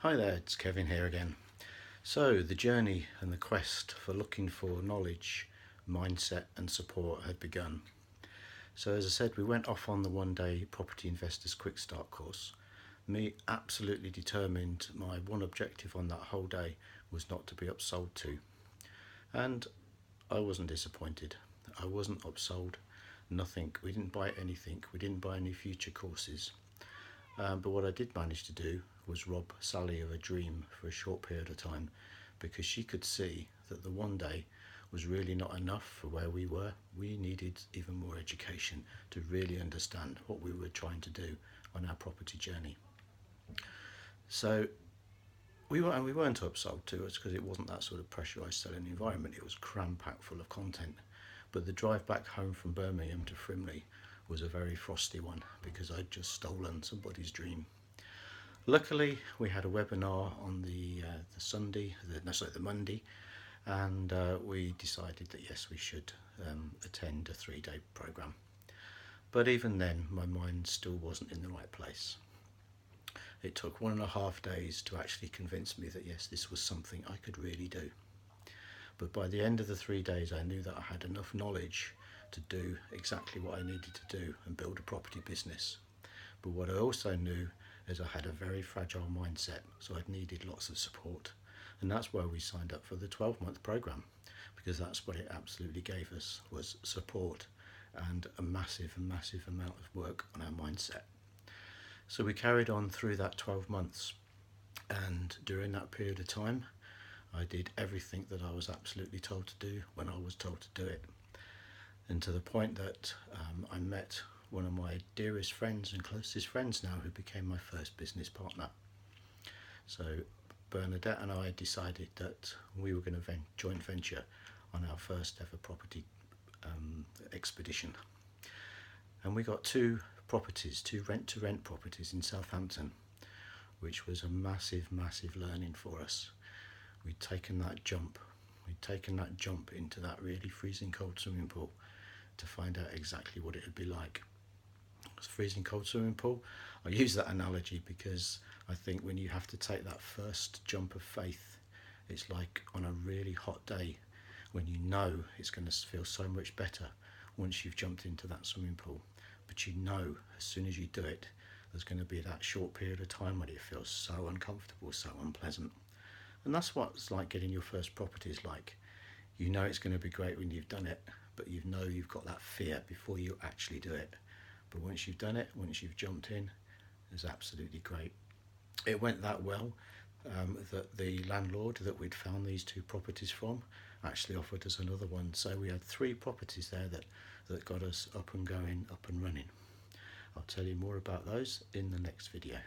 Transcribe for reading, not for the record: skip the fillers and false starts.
Hi there, it's Kevin here again. So the journey and the quest for looking for knowledge, mindset and support had begun. So as I said, we went off on the one-day Property Investors Quick Start course. Me absolutely determined, my one objective on that whole day was not to be upsold to. And I wasn't disappointed. I wasn't upsold, nothing. We didn't buy anything. We didn't buy any future courses. But what I did manage to do was rob Sally of a dream for a short period of time, because she could see that the one day was really not enough for where we were. We needed even more education to really understand what we were trying to do on our property journey. So we weren't upsold to us because it wasn't that sort of pressurised selling environment. It was cram-packed full of content. But the drive back home from Birmingham to Frimley was a very frosty one because I'd just stolen somebody's dream. Luckily, we had a webinar on the Monday, and we decided that yes, we should attend a 3-day program. But even then, my mind still wasn't in the right place. It took 1.5 days to actually convince me that yes, this was something I could really do. But by the end of the 3 days, I knew that I had enough knowledge to do exactly what I needed to do and build a property business. But what I also knew is I had a very fragile mindset, so I'd needed lots of support. And that's why we signed up for the 12-month program, because that's what it absolutely gave us, was support and a massive amount of work on our mindset. So we carried on through that 12 months, and during that period of time I did everything that I was absolutely told to do when I was told to do it. And to the point that I met one of my dearest friends and closest friends now, who became my first business partner. So Bernadette and I decided that we were going to joint venture on our first ever property expedition. And we got 2 rent-to-rent properties in Southampton, which was a massive learning for us. We'd taken that jump into that really freezing cold swimming pool to find out exactly what it would be like. It's a freezing cold swimming pool. I use that analogy because I think when you have to take that first jump of faith, it's like on a really hot day when you know it's going to feel so much better once you've jumped into that swimming pool. But you know as soon as you do it, there's going to be that short period of time when it feels so uncomfortable, so unpleasant. And that's what it's like getting your first property is like. You know it's going to be great when you've done it, but you know you've got that fear before you actually do it. But once you've done it, once you've jumped in, it's absolutely great. It went that well that the landlord that we'd found these 2 properties from actually offered us another one. So we had 3 properties there that got us up and going, up and running. I'll tell you more about those in the next video.